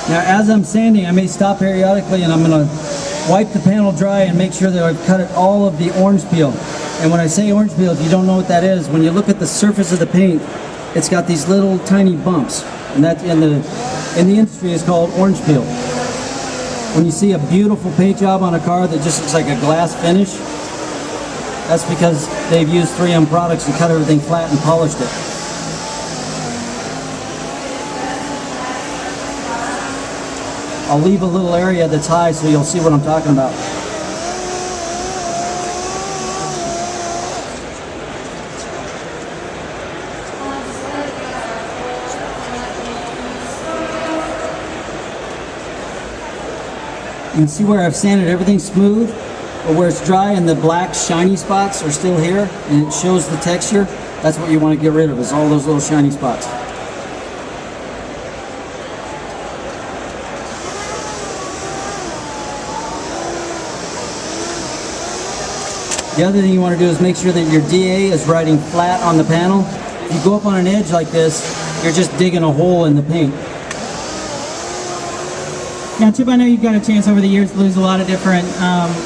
Now as I'm sanding, I may stop periodically and I'm going to wipe the panel dry and make sure that I've cut it all of the orange peel. And when I say orange peel, if you don't know what that is, when you look at the surface of the paint, it's got these little tiny bumps. And that in the industry is called orange peel. When you see a beautiful paint job on a car that just looks like a glass finish, that's because they've used 3M products and cut everything flat and polished it. I'll leave a little area that's high so you'll see what I'm talking about. You can see where I've sanded everything smooth, but where it's dry and the black shiny spots are still here and it shows the texture. That's what you want to get rid of, is all those little shiny spots. The other thing you want to do is make sure that your DA is riding flat on the panel. If you go up on an edge like this, you're just digging a hole in the paint. Now, Chip, I know you've got a chance over the years to lose a lot of different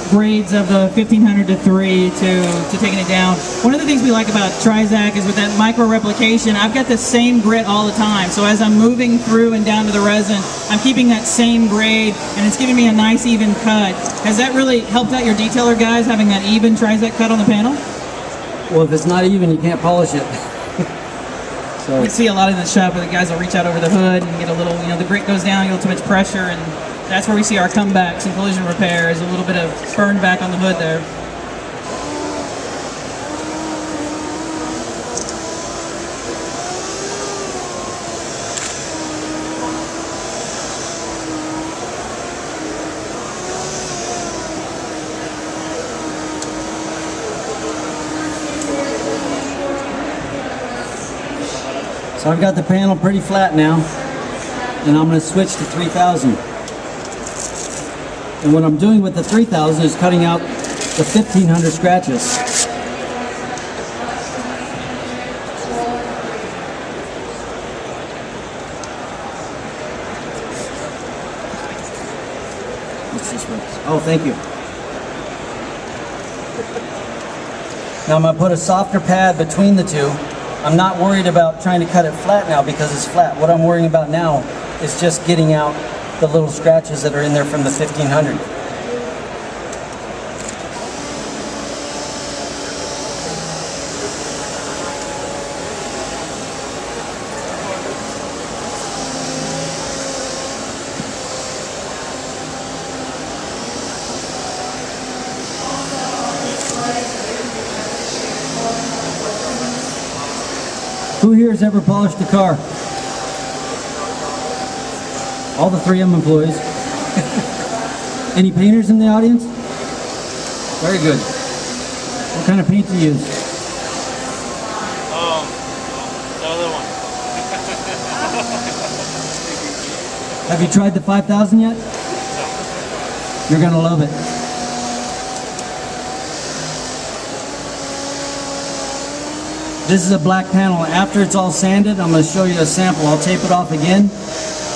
grades of the 1500 to 3 to taking it down. One of the things we like about Trizac is with that micro replication, I've got the same grit all the time. So as I'm moving through and down to the resin, I'm keeping that same grade, and it's giving me a nice even cut. Has that really helped out your detailer guys, having that even Trizac cut on the panel? Well, if it's not even, you can't polish it. So. We see a lot in the shop where the guys will reach out over the hood and get a little, the grit goes down, you get too much pressure, and that's where we see our comebacks in collision repair, is a little bit of burn back on the hood there. So I've got the panel pretty flat now, and I'm going to switch to 3000. And what I'm doing with the 3000 is cutting out the 1500 scratches. What's this one? Oh, thank you. Now I'm going to put a softer pad between the two. I'm not worried about trying to cut it flat now because it's flat. What I'm worrying about now is just getting out the little scratches that are in there from the 1500. Who here has ever polished a car? All the 3M employees. Any painters in the audience? Very good. What kind of paint do you use? The other one. Have you tried the 5000 yet? No. You're gonna love it. This is a black panel. After it's all sanded, I'm going to show you a sample. I'll tape it off again,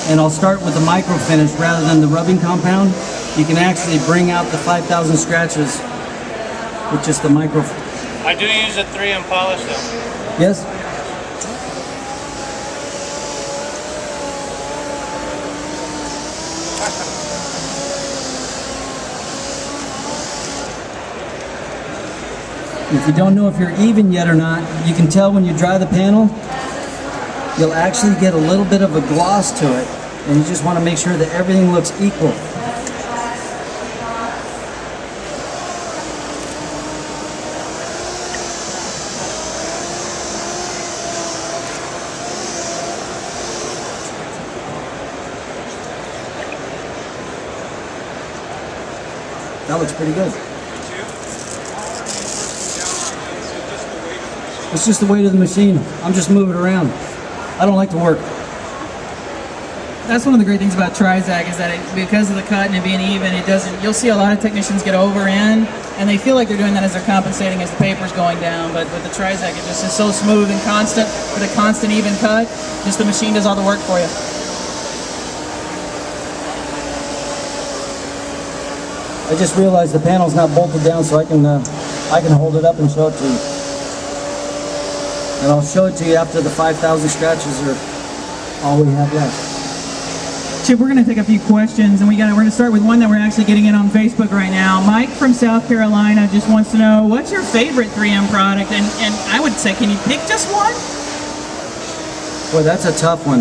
and I'll start with the micro finish rather than the rubbing compound. You can actually bring out the 5000 scratches with just the micro. I do use a 3M polish though. Yes? If you don't know if you're even yet or not, you can tell when you dry the panel, you'll actually get a little bit of a gloss to it, and you just want to make sure that everything looks equal. That looks pretty good. It's just the weight of the machine. I'm just moving around. I don't like to work. That's one of the great things about Trizac is that because of the cut and it being even, it doesn't. You'll see a lot of technicians get over in, and they feel like they're doing that as they're compensating as the paper's going down. But with the Trizac, it just is so smooth and constant, with a constant even cut. Just the machine does all the work for you. I just realized the panel's not bolted down, so I can hold it up and show it to you. And I'll show it to you after the 5,000 scratches are all we have left. Chip, we're going to take a few questions, and we're going to start with one that we're actually getting in on Facebook right now. Mike from South Carolina just wants to know, what's your favorite 3M product? And I would say, can you pick just one? Boy, that's a tough one.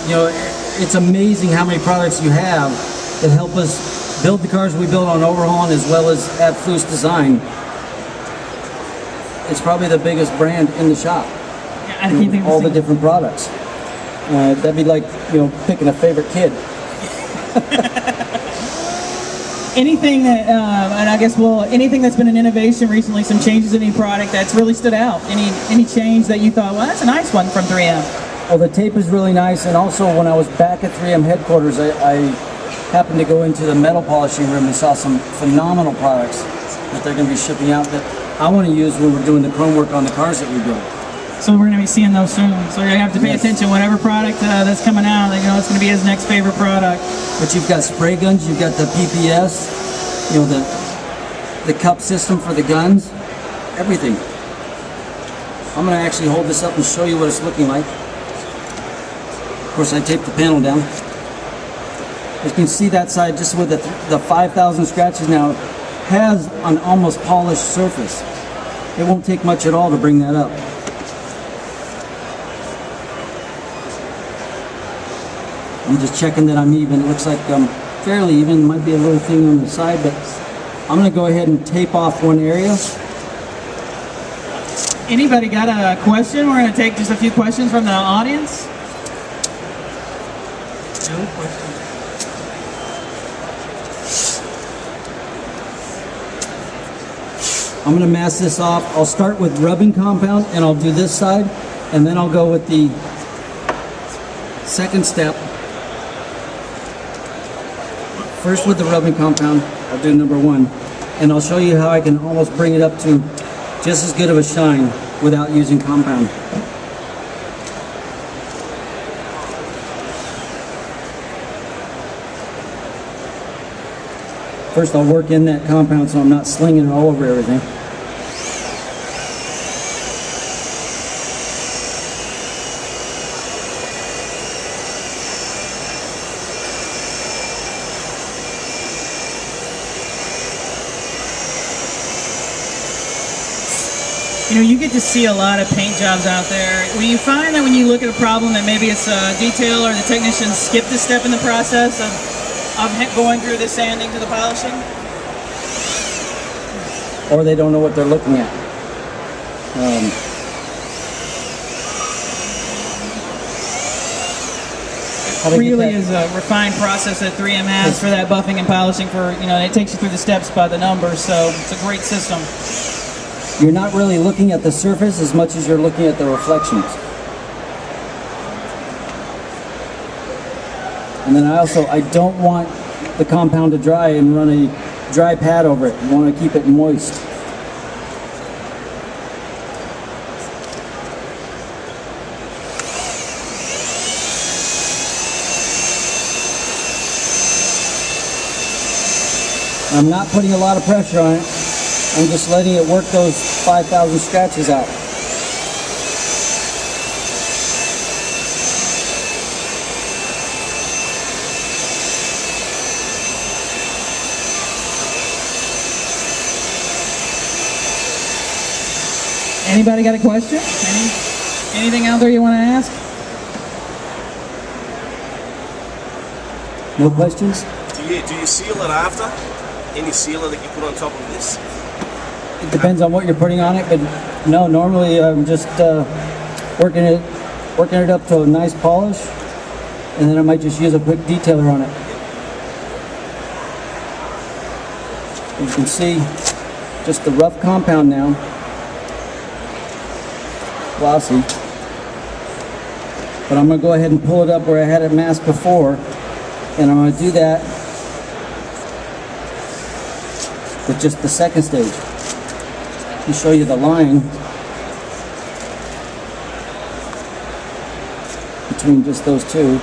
You know, it's amazing how many products you have that help us build the cars we build on overhauling as well as at Foose Design. It's probably the biggest brand in the shop. I can't think of all the different products. That'd be like, you know, picking a favorite kid. Anything that, and I guess, well, anything that's been an innovation recently, some changes in any product that's really stood out? Any change that you thought, well, that's a nice one from 3M? Well, the tape is really nice, and also when I was back at 3M headquarters, I happened to go into the metal polishing room and saw some phenomenal products that they're going to be shipping out that I want to use when we're doing the chrome work on the cars that we build. So we're going to be seeing those soon. So you have to pay attention. Whatever product that's coming out, you know, it's going to be his next favorite product. But you've got spray guns, you've got the PPS, you know, the cup system for the guns, everything. I'm going to actually hold this up and show you what it's looking like. Of course, I taped the panel down. As you can see, that side, just with the 5,000 scratches now, has an almost polished surface. It won't take much at all to bring that up. I'm just checking that I'm even. It looks like I'm fairly even. Might be a little thing on the side, but I'm going to go ahead and tape off one area. Anybody got a question? We're going to take just a few questions from the audience. No questions. I'm going to mask this off. I'll start with rubbing compound, and I'll do this side, and then I'll go with the second step. First with the rubbing compound, I'll do number one, and I'll show you how I can almost bring it up to just as good of a shine without using compound. First I'll work in that compound so I'm not slinging it all over everything. You know, you get to see a lot of paint jobs out there. Will you find that when you look at a problem that maybe it's a detail or the technician skipped a step in the process of going through the sanding to the polishing? Or they don't know what they're looking at. Really is a refined process that 3M has for that buffing and polishing for, you know, it takes you through the steps by the numbers, so it's a great system. You're not really looking at the surface as much as you're looking at the reflections. And then I don't want the compound to dry and run a dry pad over it. You want to keep it moist. I'm not putting a lot of pressure on it. I'm just letting it work those 5,000 scratches out. Anybody got a question? Anything out there you want to ask? No questions? Do you seal it after? Any sealer that you put on top of this? It depends on what you're putting on it, but no, normally I'm just working it up to a nice polish, and then I might just use a quick detailer on it. You can see just the rough compound now, glossy, but I'm going to go ahead and pull it up where I had it masked before, and I'm going to do that with just the second stage. Let me show you the line between just those two.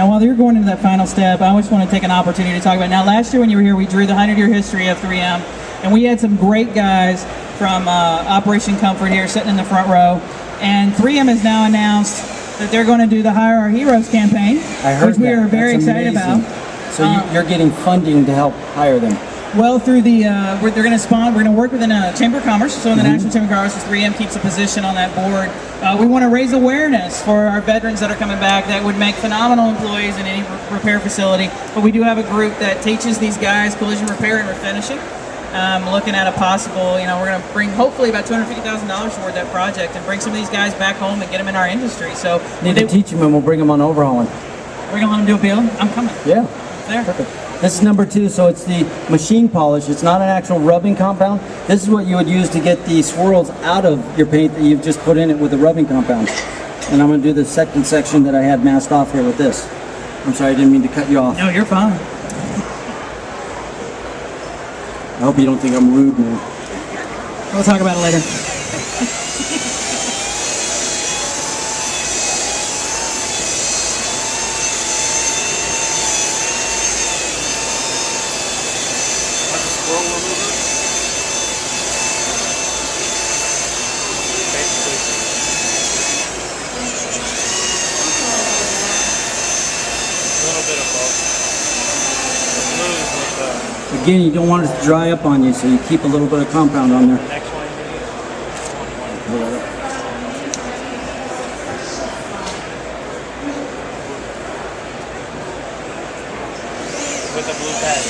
Now, while you're going into that final step, I just want to take an opportunity to talk about, now last year when you were here, we drew the 100-year history of 3M, and we had some great guys from Operation Comfort here sitting in the front row, and 3M has now announced that they're going to do the Hire Our Heroes campaign, I heard which we that. are very That's excited amazing. about. So you're getting funding to help hire them. Well, through the, they're going to spawn, we're going to work within a Chamber of Commerce, so in the National Chamber of Commerce, 3M keeps a position on that board. We want to raise awareness for our veterans that are coming back that would make phenomenal employees in any repair facility, but we do have a group that teaches these guys collision repair and refinishing. Looking at a possible, we're going to bring hopefully about $250,000 toward that project and bring some of these guys back home and get them in our industry. So Need to teach them and we'll bring them on overhauling. we're going to let them do a build. I'm coming. Yeah. There. Perfect. This is number 2, so it's the machine polish. It's not an actual rubbing compound. This is what you would use to get the swirls out of your paint that you've just put in it with the rubbing compound. And I'm going to do the second section that I had masked off here with this. I'm sorry, I didn't mean to cut you off. No, you're fine. I hope you don't think I'm rude, man. We'll talk about it later. Again, you don't want it to dry up on you, so you keep a little bit of compound on there. Next one. With the blue pad.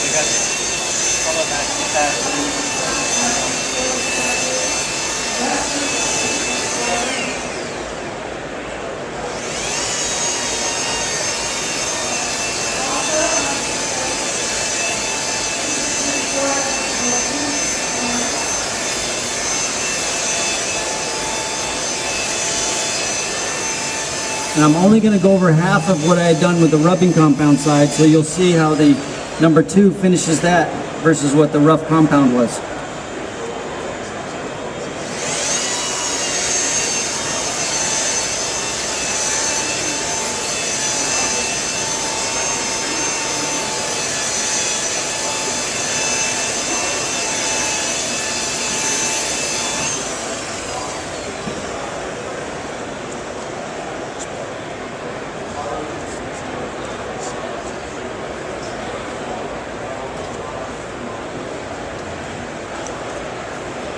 You got color match pad. And I'm only going to go over half of what I had done with the rubbing compound side, so you'll see how the number 2 finishes that versus what the rough compound was.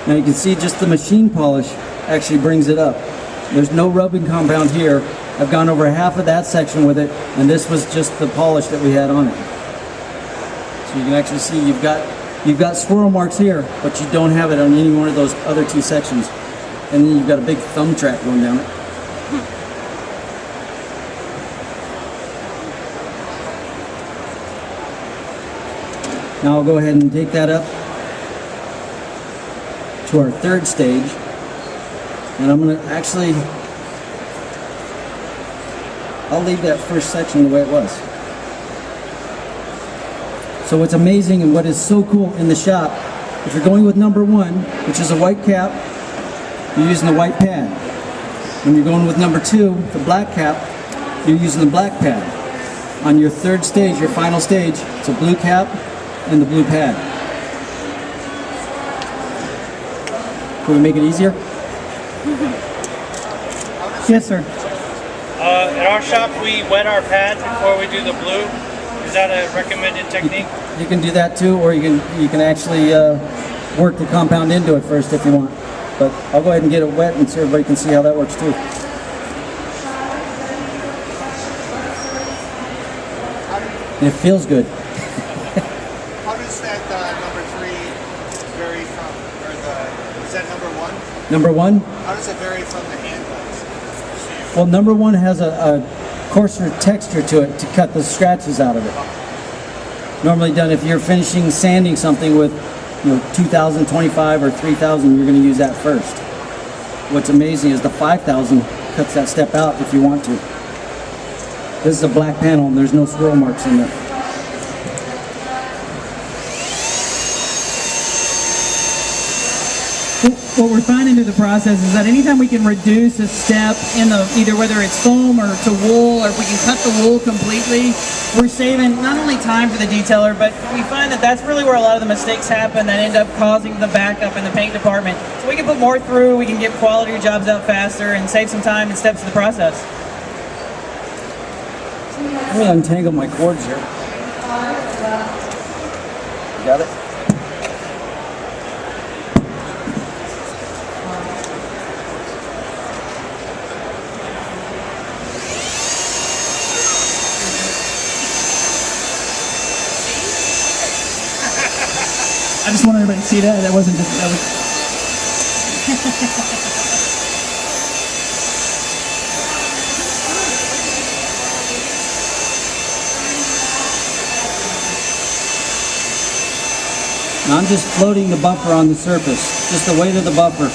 Now you can see just the machine polish actually brings it up. There's no rubbing compound here. I've gone over half of that section with it, and this was just the polish that we had on it. So you can actually see you've got swirl marks here, but you don't have it on any one of those other 2 sections. And then you've got a big thumb track going down it. Now I'll go ahead and take that up to our 3rd stage, and I'm going to actually, I'll leave that first section the way it was. So what's amazing and what is so cool in the shop, if you're going with number 1, which is a white cap, you're using the white pad. When you're going with number 2, the black cap, you're using the black pad. On your 3rd stage, your final stage, it's a blue cap and the blue pad. Can we make it easier? Yes, sir. At our shop, we wet our pad before we do the blue. Is that a recommended technique? You can do that too, or you can actually work the compound into it first if you want. But I'll go ahead and get it wet and so everybody can see how that works too. And it feels good. How does that number 3 vary from, or is that number 1? Number 1? How does it vary from the hand ones? Well, number 1 has a coarser texture to it to cut the scratches out of it. Normally done if you're finishing sanding something with 2025 or 3000, you're going to use that first. What's amazing is the 5000 cuts that step out if you want to. This is a black panel and there's no swirl marks in there. Ooh. what we're finding through the process is that anytime we can reduce a step in the, either whether it's foam or to wool, or if we can cut the wool completely, we're saving not only time for the detailer, but we find that that's really where a lot of the mistakes happen that end up causing the backup in the paint department. So we can put more through, we can get quality jobs out faster, and save some time and steps in the process. Let me untangle my cords here. Got it? I just want everybody to see that. That wasn't just, that was... Now I'm just floating the buffer on the surface, just the weight of the buffer.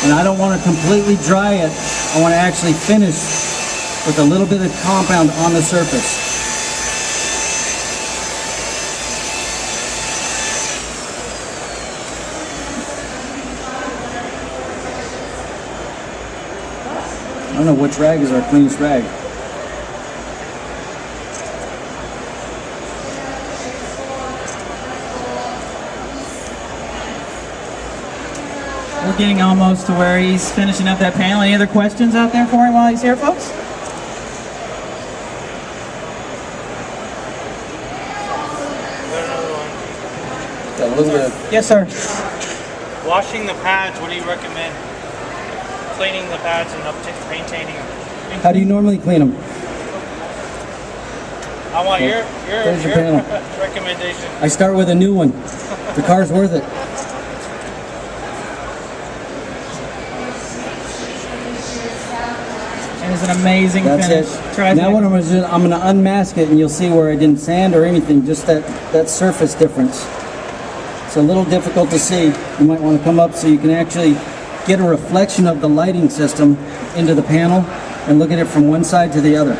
And I don't want to completely dry it. I want to actually finish with a little bit of compound on the surface. I don't know which rag is our cleanest rag. We're getting almost to where he's finishing up that panel. Any other questions out there for him while he's here, folks? Got a little bit of Yes, sir. Washing the pads, what do you recommend? Cleaning the pads and maintaining them. How do you normally clean them? I want your There's your panel. recommendation. I start with a new one. The car's worth it. It is an amazing That's finish. it. Try Now what I'm going to do, I'm going to unmask it, and you'll see where I didn't sand or anything, just that surface difference. It's a little difficult to see. You might want to come up so you can actually get a reflection of the lighting system into the panel and look at it from one side to the other.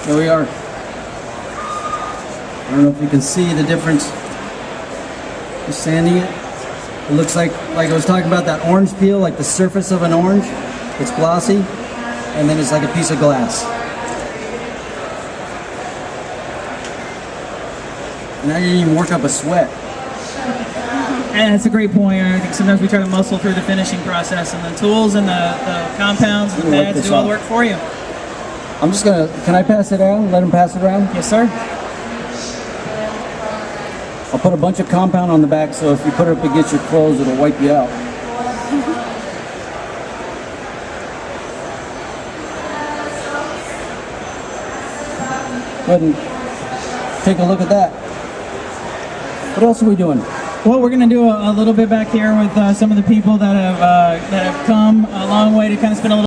There we are. I don't know if you can see the difference. Just sanding it. It looks like I was talking about that orange peel, like the surface of an orange. It's glossy, and then it's like a piece of glass. And I didn't even work up a sweat. And that's a great point. I think sometimes we try to muscle through the finishing process, and the tools and the compounds and the Let me wipe pads this do all the off. work for you. I'm just gonna, can I pass it around? Let him pass it around? Yes, sir. I'll put a bunch of compound on the back so if you put it up against your clothes, it'll wipe you out. Go ahead and take a look at that. What else are we doing? Well, we're going to do a little bit back here with some of the people that have come a long way to kind of spend a little